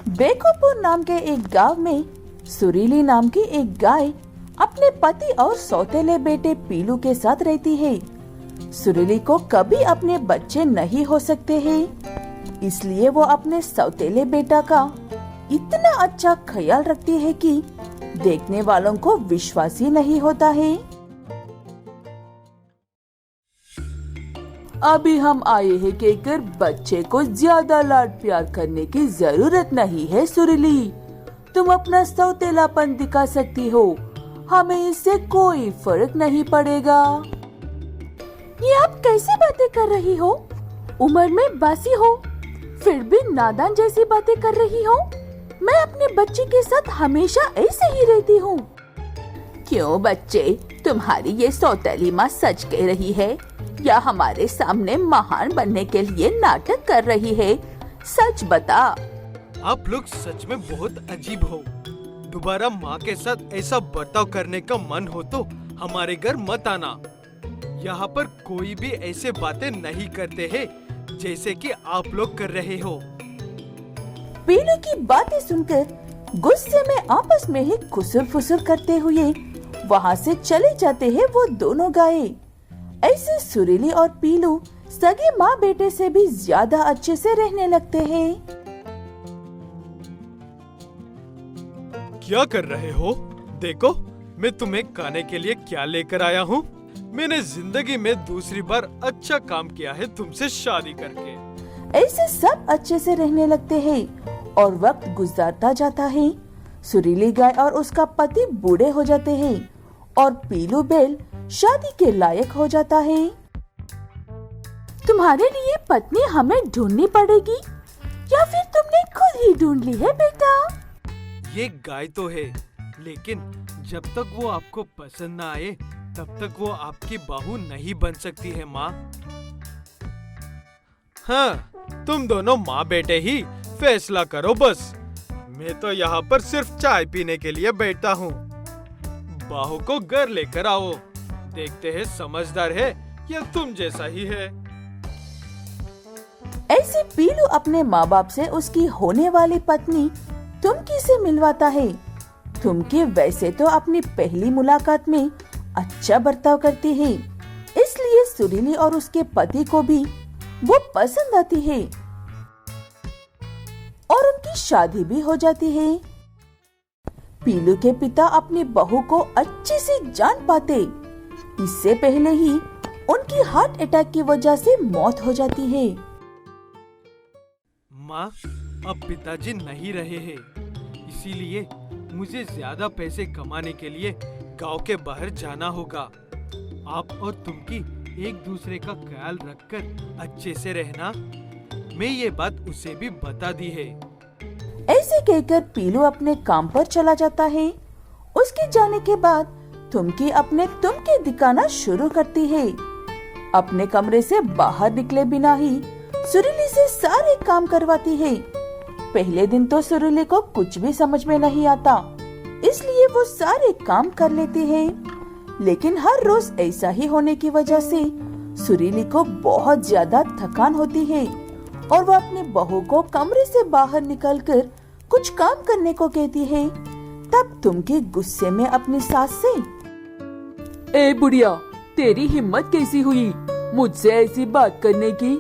बेकोपुर नाम के एक गांव में सुरीली नाम की एक गाय अपने पति और सौतेले बेटे पीलू के साथ रहती है। सुरीली को कभी अपने बच्चे नहीं हो सकते हैं, इसलिए वो अपने सौतेले बेटा का इतना अच्छा ख्याल रखती है कि देखने वालों को विश्वास ही नहीं होता है। अभी हम आए हैं कहकर बच्चे को ज्यादा लाड प्यार करने की जरूरत नहीं है सुरीली, तुम अपना सौतेलापन दिखा सकती हो, हमें इससे कोई फर्क नहीं पड़ेगा। ये आप कैसी बातें कर रही हो? उम्र में बासी हो, फिर भी नादान जैसी बातें कर रही हो। मैं अपने बच्चे के साथ हमेशा ऐसे ही रहती हूँ। क्यों बच्चे, तुम्हारी ये सौतेली माँ सच कह रही है या हमारे सामने महान बनने के लिए नाटक कर रही है? सच बता। आप लोग सच में बहुत अजीब हो। दोबारा माँ के साथ ऐसा बर्ताव करने का मन हो तो हमारे घर मत आना। यहाँ पर कोई भी ऐसे बातें नहीं करते हैं जैसे कि आप लोग कर रहे हो। पीलू की बातें सुनकर गुस्से में आपस में ही खुसुर फुसुर करते हुए वहाँ से चले जाते हैं वो दोनों गायें। ऐसे सुरीली और पीलू सगे माँ बेटे से भी ज्यादा अच्छे से रहने लगते हैं। क्या कर रहे हो? देखो, मैं तुम्हें खाने के लिए क्या लेकर आया हूँ। मैंने जिंदगी में दूसरी बार अच्छा काम किया है तुमसे शादी करके। ऐसे सब अच्छे से रहने लगते हैं और वक्त गुजरता जाता है। सुरीली गाय और उसका पति बूढ़े हो जाते हैं और पीलू बैल शादी के लायक हो जाता है। तुम्हारे लिए पत्नी हमें ढूंढनी पड़ेगी या फिर तुमने खुद ही ढूंढ ली है बेटा? ये गाय तो है, लेकिन जब तक वो आपको पसंद ना आए तब तक वो आपकी बहू नहीं बन सकती है माँ। हाँ, तुम दोनों माँ बेटे ही फैसला करो बस। मैं तो यहाँ पर सिर्फ चाय पीने के लिए बैठा हूँ। बहू को घर लेकर आओ, देखते हैं समझदार है या तुम जैसा ही है। ऐसे पीलू अपने माँ बाप से उसकी होने वाली पत्नी तुमकी से मिलवाता है। तुमकी वैसे तो अपनी पहली मुलाकात में अच्छा बर्ताव करती है, इसलिए सुरीली और उसके पति को भी वो पसंद आती है और उनकी शादी भी हो जाती है। पीलू के पिता अपनी बहू को अच्छे से जान पाते, इससे पहले ही उनकी हार्ट अटैक की वजह से मौत हो जाती है। माँ, अब पिताजी नहीं रहे हैं, इसीलिए मुझे ज्यादा पैसे कमाने के लिए गांव के बाहर जाना होगा। आप और तुमकी एक दूसरे का ख्याल रखकर अच्छे से रहना। मैं ये बात उसे भी बता दी है। ऐसे कहकर पीलू अपने काम पर चला जाता है। उसके जाने के बाद तुमकी अपने तुमके दिखाना शुरू करती है। अपने कमरे से बाहर निकले बिना ही सुरीली से सारे काम करवाती है। पहले दिन तो सुरीली को कुछ भी समझ में नहीं आता, इसलिए वो सारे काम कर लेती है। लेकिन हर रोज ऐसा ही होने की वजह से सुरीली को बहुत ज्यादा थकान होती है और वो अपनी बहू को कमरे से बाहर निकलकर कुछ काम करने को कहती है। तब तुमके गुस्से में अपनी सास से, ए बुढ़िया, तेरी हिम्मत कैसी हुई मुझसे ऐसी बात करने की?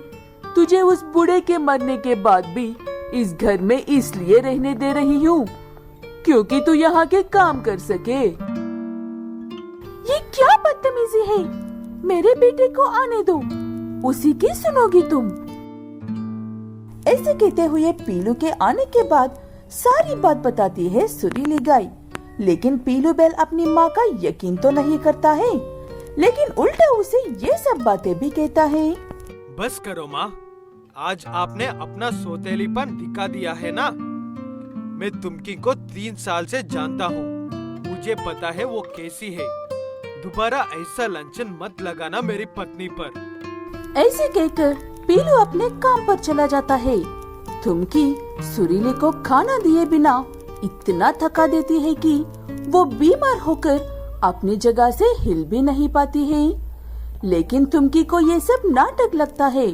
तुझे उस बूढ़े के मरने के बाद भी इस घर में इसलिए रहने दे रही हूँ क्योंकि तू यहाँ के काम कर सके। ये क्या बदतमीजी है? मेरे बेटे को आने दो, उसी की सुनोगी तुम। ऐसे कहते हुए पीलू के आने के बाद सारी बात बताती है सुरीली गाय। लेकिन पीलू बैल अपनी माँ का यकीन तो नहीं करता है, लेकिन उल्टा उसे ये सब बातें भी कहता है। बस करो माँ, आज आपने अपना सौतेलीपन दिखा दिया है ना। मैं तुमकी को 3 साल से जानता हूँ, मुझे पता है वो कैसी है। दोबारा ऐसा लांछन मत लगाना मेरी पत्नी पर। ऐसे कहकर पीलू अपने काम पर चला जाता है। तुमकी सुरीली को खाना दिए बिना इतना थका देती है कि वो बीमार होकर अपनी जगह से हिल भी नहीं पाती है। लेकिन तुमकी को ये सब नाटक लगता है।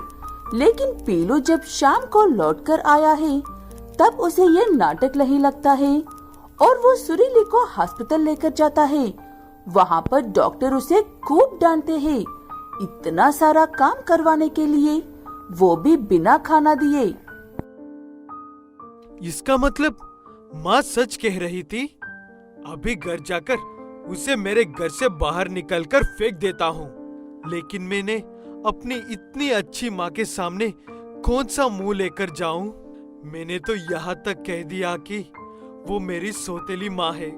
लेकिन पीलू जब शाम को लौटकर आया है तब उसे ये नाटक नहीं लगता है और वो सुरीली को अस्पताल लेकर जाता है। वहाँ पर डॉक्टर उसे खूब डांटते हैं, इतना सारा काम करवाने के लिए, वो भी बिना खाना दिए। इसका मतलब माँ सच कह रही थी। अभी घर जाकर उसे मेरे घर से बाहर निकलकर फेंक देता हूँ। लेकिन मैंने अपनी इतनी अच्छी माँ के सामने कौन सा मुंह लेकर जाऊं? मैंने तो यहाँ तक कह दिया कि वो मेरी सौतेली माँ है।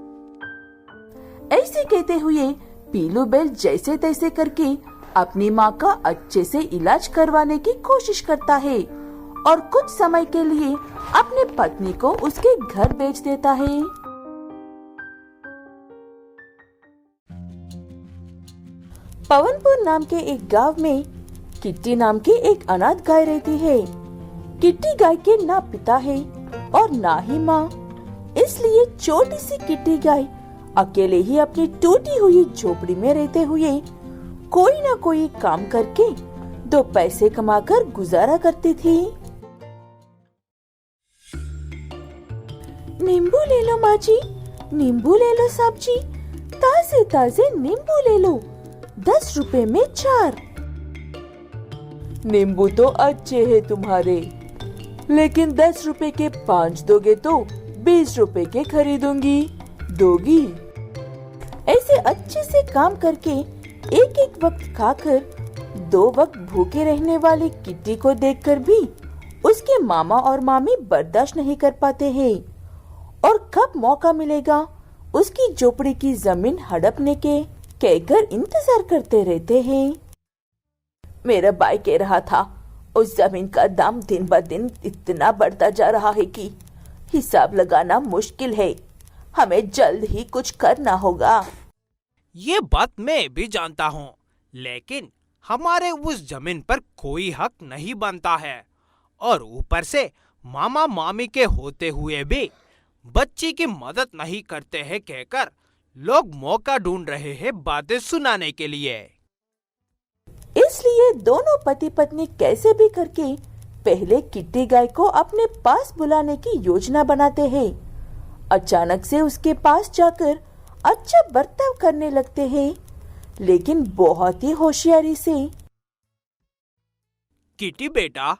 ऐसे कहते हुए पीलू बेल जैसे तैसे करके अपनी माँ का अच्छे से इलाज करवाने की कोशिश करता है और कुछ समय के लिए अपनी पत्नी को उसके घर भेज देता है। पवनपुर नाम के एक गांव में किट्टी नाम की एक अनाथ गाय रहती है। किट्टी गाय के ना पिता है और ना ही माँ, इसलिए छोटी सी किट्टी गाय अकेले ही अपनी टूटी हुई झोपड़ी में रहते हुए कोई ना कोई काम करके 2 पैसे कमाकर गुजारा करती थी। नींबू ले लो माँ जी, नींबू ले लो साहब जी, ताजे ताजे नींबू ले लो, 10 रुपए में 4। नींबू तो अच्छे हैं तुम्हारे, लेकिन 10 रुपए के 5 दोगे तो 20 रुपए के खरीदूंगी, दोगी? ऐसे अच्छे से काम करके एक एक वक्त खाकर 2 वक्त भूखे रहने वाली किट्टी को देखकर भी उसके मामा और मामी बर्दाश्त नहीं कर पाते हैं और कब मौका मिलेगा उसकी झोपड़ी की जमीन हड़पने के कहकर इंतजार करते रहते हैं। मेरा भाई कह रहा था उस जमीन का दाम दिन ब दिन इतना बढ़ता जा रहा है कि हिसाब लगाना मुश्किल है, हमें जल्द ही कुछ करना होगा। ये बात मैं भी जानता हूँ, लेकिन हमारे उस जमीन पर कोई हक नहीं बनता है और ऊपर से मामा मामी के होते हुए भी बच्ची की मदद नहीं करते हैं कहकर लोग मौका ढूंढ रहे हैं बातें सुनाने के लिए। इसलिए दोनों पति पत्नी कैसे भी करके पहले किट्टी गाय को अपने पास बुलाने की योजना बनाते हैं। अचानक से उसके पास जाकर अच्छा बर्ताव करने लगते हैं, लेकिन बहुत ही होशियारी से। किटी बेटा,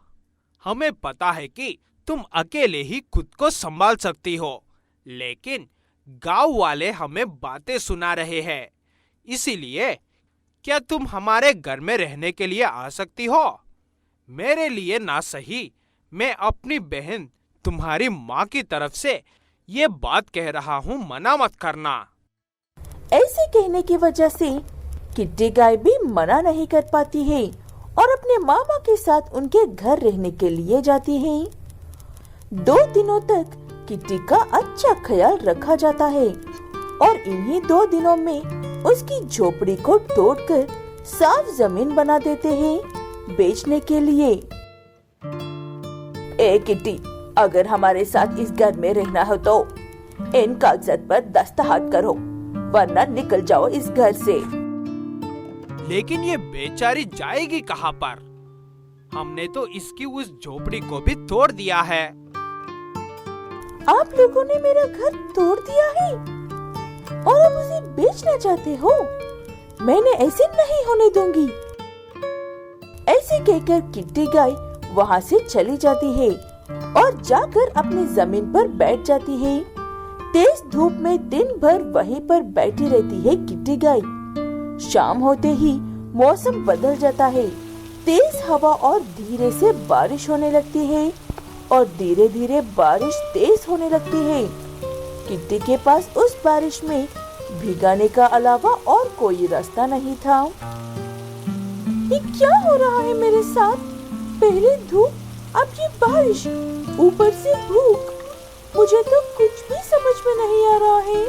हमें पता है कि तुम अकेले ही खुद को संभाल सकती हो, लेकिन गांव वाले हमें बातें सुना रहे हैं, इसीलिए क्या तुम हमारे घर में रहने के लिए आ सकती हो? मेरे लिए ना सही, मैं अपनी बहन तुम्हारी माँ की तरफ से ये बात कह रहा हूँ, मना मत करना। ऐसे कहने की वजह से किट्टी गाय भी मना नहीं कर पाती है और अपने मामा के साथ उनके घर रहने के लिए जाती है। 2 दिनों तक किट्टी का अच्छा ख्याल रखा जाता है और इन्हीं 2 दिनों में उसकी झोपड़ी को तोड़कर साफ जमीन बना देते हैं बेचने के लिए। ए किट्टी, अगर हमारे साथ इस घर में रहना हो तो इन कागजात पर दस्तखत करो, वरना निकल जाओ इस घर से। लेकिन ये बेचारी जाएगी कहाँ पर? हमने तो इसकी उस झोपड़ी को भी तोड़ दिया है। आप लोगों ने मेरा घर तोड़ दिया है और अब उसे बेचना चाहते हो? मैंने ऐसे नहीं होने दूंगी। ऐसे कहकर किट्टी गाय वहाँ से चली जाती है और जाकर अपनी जमीन पर बैठ जाती है। तेज धूप में दिन भर वहीं पर बैठी रहती है किट्टी गाय। शाम होते ही मौसम बदल जाता है, तेज हवा और धीरे से बारिश होने लगती है और धीरे धीरे बारिश तेज होने लगती है। किट्टी के पास उस बारिश में भीगाने का अलावा और कोई रास्ता नहीं था। ये क्या हो रहा है मेरे साथ? पहले धूप, अब ये बारिश, ऊपर से भूख, मुझे तो कुछ भी समझ में नहीं आ रहा है।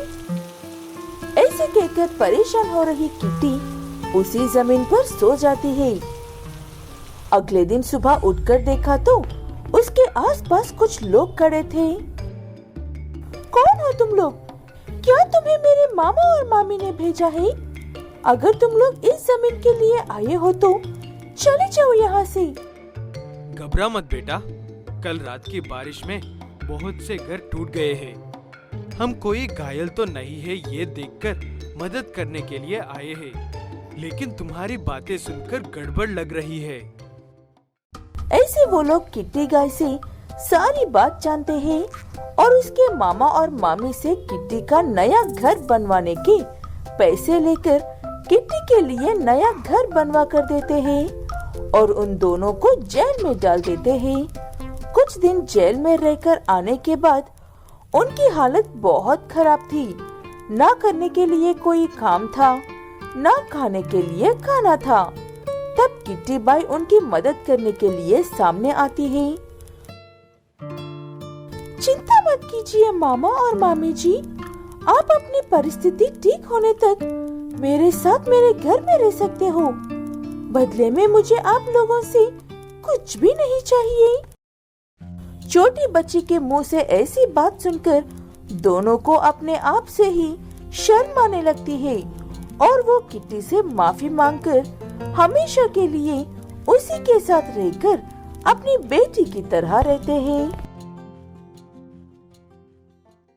ऐसे कहकर परेशान हो रही किट्टी उसी जमीन पर सो जाती है। अगले दिन सुबह उठकर देखा तो उसके आसपास कुछ लोग खड़े थे। कौन हो तुम लोग? क्या तुम्हें मेरे मामा और मामी ने भेजा है? अगर तुम लोग इस जमीन के लिए आए हो तो चले जाओ यहाँ से। घबरा मत बेटा, कल रात की बारिश में बहुत से घर टूट गए हैं। हम कोई घायल तो नहीं है ये देखकर मदद करने के लिए आए हैं, लेकिन तुम्हारी बातें सुनकर गड़बड़ लग रही है। ऐसे वो लोग किट्टी गाय से सारी बात जानते हैं और उसके मामा और मामी से किट्टी का नया घर बनवाने के पैसे लेकर किट्टी के लिए नया घर बनवा कर देते हैं और उन दोनों को जेल में डाल देते हैं। कुछ दिन जेल में रहकर आने के बाद उनकी हालत बहुत खराब थी। ना करने के लिए कोई काम था, ना खाने के लिए खाना था। तब किट्टी बाई उनकी मदद करने के लिए सामने आती है। चिंता मत कीजिए मामा और मामी जी, आप अपनी परिस्थिति ठीक होने तक मेरे साथ मेरे घर में रह सकते हो। बदले में मुझे आप लोगों से कुछ भी नहीं चाहिए। छोटी बच्ची के मुंह से ऐसी बात सुनकर दोनों को अपने आप से ही शर्म आने लगती है और वो किट्टी से माफी मांगकर हमेशा के लिए उसी के साथ रहकर अपनी बेटी की तरह रहते हैं।